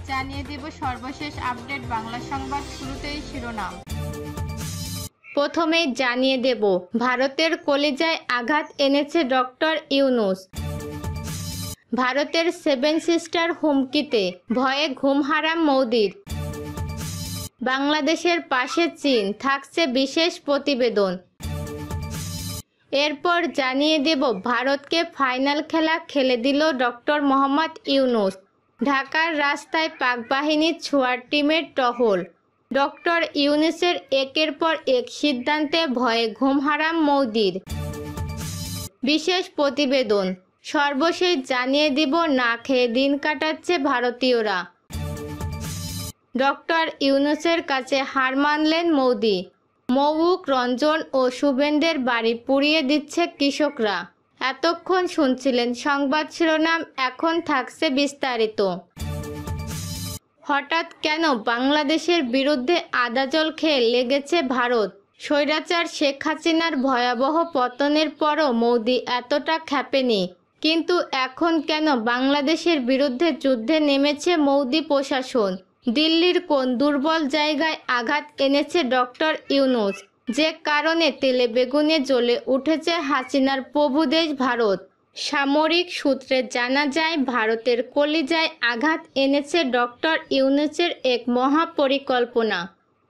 জানিয়ে দেব সর্বশেষ আপডেট বাংলা সংবাদ। শুরুতেই শিরোনাম। প্রথমেই জানিয়ে দেব ভারতের কলিজায় আঘাত এনেছে ডক্টর ইউনূস। ভারতের সেভেন সিস্টার হুমকিতে ভয়ে ঘুম হারাম মোদির। বাংলাদেশের পাশে চীন, থাকছে বিশেষ প্রতিবেদন। এরপর জানিয়ে দেব ভারতকে ফাইনাল খেলা খেলে দিল ডক্টর মোহাম্মদ ইউনূস। ঢাকার রাস্তায় পাক বাহিনীর ছোঁয়ার টিমের টহল। ডক্টর ইউনূসের একের পর এক সিদ্ধান্তে ভয়ে ঘুম হারাম মোদির। বিশেষ প্রতিবেদন। সর্বশেষ জানিয়ে দিব না খেয়ে দিন কাটাচ্ছে ভারতীয়রা। ডক্টর ইউনূসের কাছে হার মানলেন মোদি। মৌউক রঞ্জন ও শুভেন্দ্রের বাড়ি পুড়িয়ে দিচ্ছে কৃষকরা। এতক্ষণ শুনছিলেন সংবাদ শিরোনাম, এখন থাকছে বিস্তারিত। হঠাৎ কেন বাংলাদেশের বিরুদ্ধে আদাজল খেয়ে লেগেছে ভারত? স্বৈরাচার শেখ হাসিনার ভয়াবহ পতনের পরও মোদি এতটা ক্ষেপেনি, কিন্তু এখন কেন বাংলাদেশের বিরুদ্ধে যুদ্ধে নেমেছে মোদি প্রশাসন? দিল্লির কোন দুর্বল জায়গায় আঘাত এনেছে ডক্টর ইউনূস, যে কারণে তেলে বেগুনে জ্বলে উঠেছে হাসিনার প্রভুদেশ ভারত? সামরিক সূত্রে জানা যায় ভারতের কলিজায় আঘাত এনেছে ডক্টর ইউনূসের এক মহাপরিকল্পনা,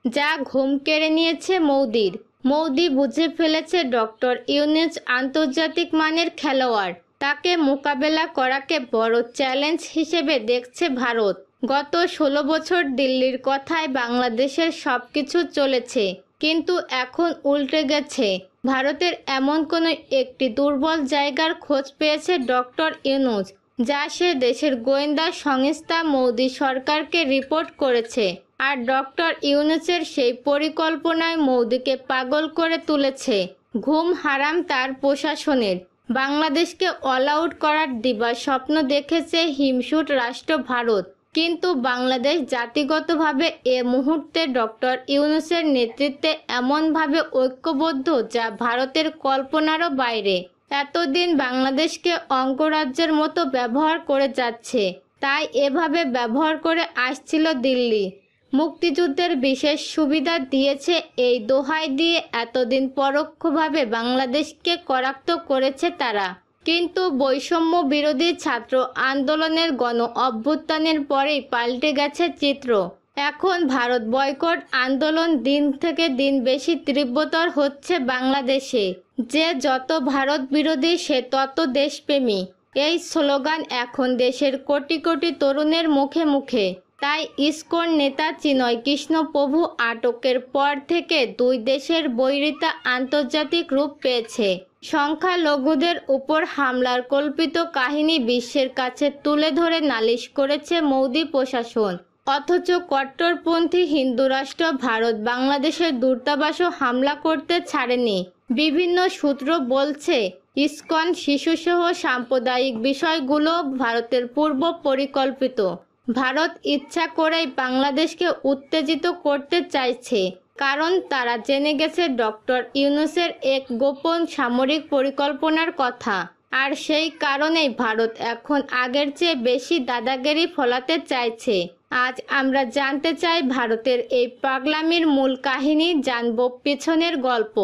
যা ঘুম কেড়ে নিয়েছে মোদির। মোদি বুঝে ফেলেছে ডক্টর ইউনূস আন্তর্জাতিক মানের খেলোয়াড়। তাকে মোকাবেলা করাকে বড় চ্যালেঞ্জ হিসেবে দেখছে ভারত। গত 16 বছর দিল্লির কথায় বাংলাদেশের সব কিছু চলেছে, কিন্তু এখন উল্টে গেছে। ভারতের এমন কোনো একটি দুর্বল জায়গার খোঁজ পেয়েছে ডক্টর ইউনূস, যা সে দেশের গোয়েন্দা সংস্থা মোদি সরকারকে রিপোর্ট করেছে। আর ডক্টর ইউনূসের সেই পরিকল্পনায় মোদিকে পাগল করে তুলেছে। ঘুম হারাম তার প্রশাসনের। বাংলাদেশকে অল আউট করার দিবা স্বপ্ন দেখেছে হিমশিম রাষ্ট্র ভারত, কিন্তু বাংলাদেশ জাতিগতভাবে এ মুহূর্তে ডক্টর ইউনূসের নেতৃত্বে এমনভাবে ঐক্যবদ্ধ যা ভারতের কল্পনারও বাইরে। এতদিন বাংলাদেশকে অঙ্গরাজ্যের মতো ব্যবহার করে যাচ্ছে, তাই এভাবে ব্যবহার করে আসছিল দিল্লি। মুক্তিযুদ্ধের বিশেষ সুবিধা দিয়েছে, এই দোহাই দিয়ে এতদিন পরোক্ষভাবে বাংলাদেশকে করাক্ত করেছে তারা। কিন্তু বৈষম্য বিরোধী ছাত্র আন্দোলনের গণ অভ্যুত্থানের পরেই পাল্টে গেছে চিত্র। এখন ভারত বয়কট আন্দোলন দিন থেকে দিন বেশি তীব্রতর হচ্ছে বাংলাদেশে। যে যত ভারত বিরোধী সে তত দেশপ্রেমী, এই স্লোগান এখন দেশের কোটি কোটি তরুণের মুখে মুখে। তাই ইসকন নেতা চিন্ময় কৃষ্ণ প্রভু আটকের পর থেকে দুই দেশের বৈরিতা আন্তর্জাতিক রূপ পেয়েছে। সংখ্যালঘুদের উপর হামলার কল্পিত কাহিনী বিশ্বের কাছে তুলে ধরে নালিশ করেছে মোদি প্রশাসন। অথচ কট্টরপন্থী হিন্দু রাষ্ট্র ভারত বাংলাদেশের দূতাবাসও হামলা করতে ছাড়েনি। বিভিন্ন সূত্র বলছে ইসকন শিশুসহ সাম্প্রদায়িক বিষয়গুলো ভারতের পূর্ব পরিকল্পিত। ভারত ইচ্ছা করেই বাংলাদেশকে উত্তেজিত করতে চাইছে, কারণ তারা জেনে গেছে ডক্টর ইউনূসের এক গোপন সামরিক পরিকল্পনার কথা। আর সেই কারণেই ভারত এখন আগের চেয়ে বেশি দাদাগিরি ফলাতে চাইছে। আজ আমরা জানতে চাই ভারতের এই পাগলামির মূল কাহিনী, জানব পেছনের গল্প।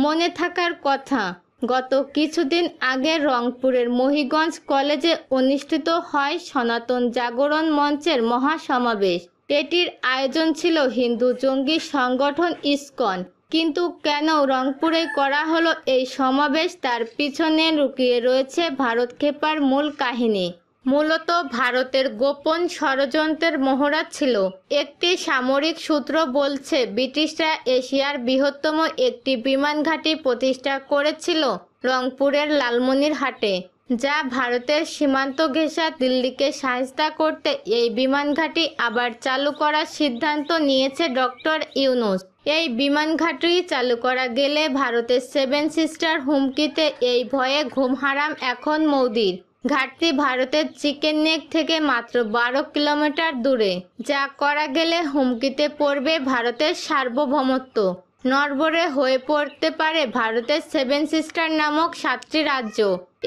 মনে থাকার কথা, গত কিছুদিন আগে রংপুরের মহিগঞ্জ কলেজে অনুষ্ঠিত হয় সনাতন জাগরণ মঞ্চের মহাসমাবেশ। এটির আয়োজন ছিল হিন্দু জঙ্গি সংগঠন ইসকন। কিন্তু কেন রংপুরে করা হলো এই সমাবেশ, তার পিছনে লুকিয়ে রয়েছে ভারত খেপার মূল কাহিনী। মূলত ভারতের গোপন ষড়যন্ত্রের মহড়া ছিল। একটি সামরিক সূত্র বলছে ব্রিটিশরা এশিয়ার বৃহত্তম একটি বিমান ঘাঁটি প্রতিষ্ঠা করেছিল রংপুরের লালমনিরহাটে, যা ভারতের সীমান্ত ঘেঁষা দিল্লিকে সাহায্য করতে এই বিমান ঘাঁটি আবার চালু করার সিদ্ধান্ত নিয়েছে ডক্টর ইউনূস। এই বিমান ঘাঁটি চালু করা গেলে ভারতের সেভেন সিস্টার হুমকিতে এই ভয়ে ঘুম হারাম এখন মোদির। ঘাটটি ভারতের চিকেন নেক থেকে মাত্র 12 কিলোমিটার দূরে, যা করা গেলে হুমকিতে পড়বে ভারতের সার্বভৌমত্ব। নড়বড়ে হয়ে পড়তে পারে ভারতের সেভেন সিস্টার নামক 7টি রাজ্য।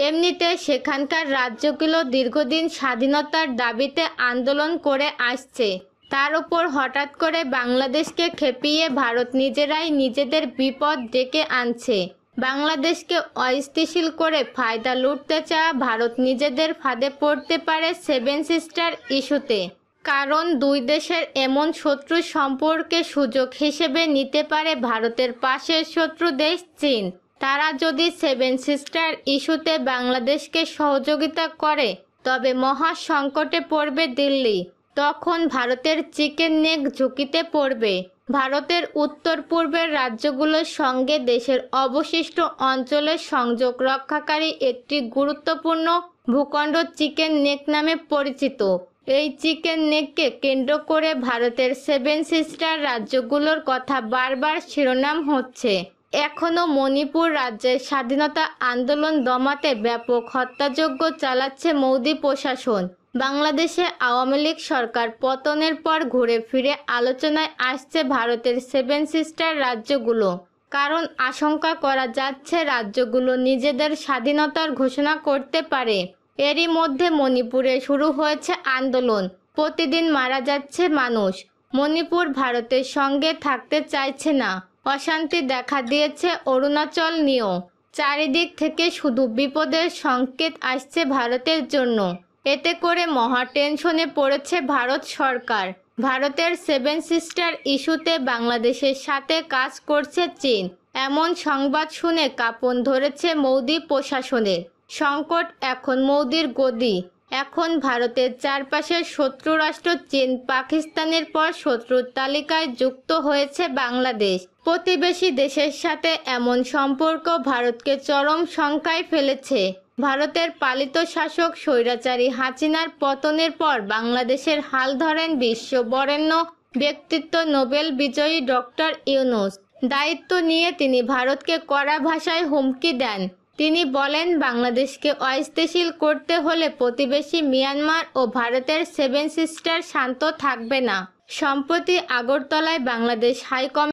এমনিতে সেখানকার রাজ্যগুলো দীর্ঘদিন স্বাধীনতার দাবিতে আন্দোলন করে আসছে। তার উপর হঠাৎ করে বাংলাদেশকে খেপিয়ে ভারত নিজেরাই নিজেদের বিপদ ডেকে আনছে। বাংলাদেশকে অস্থিতিশীল করে ফায়দা লুটতে চাওয়া ভারত নিজেদের ফাঁদে পড়তে পারে সেভেন সিস্টার ইস্যুতে। কারণ দুই দেশের এমন শত্রু সম্পর্কে সুযোগ হিসেবে নিতে পারে ভারতের পাশের শত্রু দেশ চীন। তারা যদি সেভেন সিস্টার ইস্যুতে বাংলাদেশকে সহযোগিতা করে তবে মহা সংকটে পড়বে দিল্লি। তখন ভারতের চিকেন নেক ঝুঁকিতে পড়বে। ভারতের উত্তর পূর্বের রাজ্যগুলোর সঙ্গে দেশের অবশিষ্ট অঞ্চলের সংযোগ রক্ষাকারী একটি গুরুত্বপূর্ণ ভূখণ্ড চিকেন নেক নামে পরিচিত। এই চিকেন নেককে কেন্দ্র করে ভারতের সেভেন সিস্টার রাজ্যগুলোর কথা বারবার শিরোনাম হচ্ছে। এখনও মণিপুর রাজ্যের স্বাধীনতা আন্দোলন দমাতে ব্যাপক হত্যাযজ্ঞ চালাচ্ছে মোদি প্রশাসন। বাংলাদেশে আওয়ামী লীগ সরকার পতনের পর ঘুরে ফিরে আলোচনায় আসছে ভারতের সেভেন সিস্টার রাজ্যগুলো। কারণ আশঙ্কা করা যাচ্ছে রাজ্যগুলো নিজেদের স্বাধীনতার ঘোষণা করতে পারে। এরই মধ্যে মণিপুরে শুরু হয়েছে আন্দোলন। প্রতিদিন মারা যাচ্ছে মানুষ। মণিপুর ভারতের সঙ্গে থাকতে চাইছে না। অশান্তি দেখা দিয়েছে অরুণাচল নিয়েও। চারিদিক থেকে শুধু বিপদের সংকেত আসছে ভারতের জন্য। এতে করে মহা টেনশনে পড়েছে ভারত সরকার। ভারতের সেভেন সিস্টার ইস্যুতে বাংলাদেশের সাথে কাজ করছে চীন। এমন সংবাদ শুনে কাঁপন ধরেছে মোদি প্রশাসনের। সংকট এখন মোদির গদি। এখন ভারতের চারপাশের শত্রু রাষ্ট্র চীন পাকিস্তানের পর শত্রুর তালিকায় যুক্ত হয়েছে বাংলাদেশ। প্রতিবেশী দেশের সাথে এমন সম্পর্ক ভারতকে চরম শঙ্কায় ফেলেছে। ভারতের পালিত শাসক স্বৈরাচারী হাসিনার পতনের পর বাংলাদেশের হাল ধরেন বিশ্ব বরেণ্য ব্যক্তিত্ব নোবেল বিজয়ী ডক্টর ইউনূস। দায়িত্ব নিয়ে তিনি ভারতকে কড়া ভাষায় হুমকি দেন। তিনি বলেন বাংলাদেশকে অস্থিতিশীল করতে হলে প্রতিবেশী মিয়ানমার ও ভারতের সেভেন সিস্টার শান্ত থাকবে না। সম্প্রতি আগরতলায় বাংলাদেশ হাইকমিশন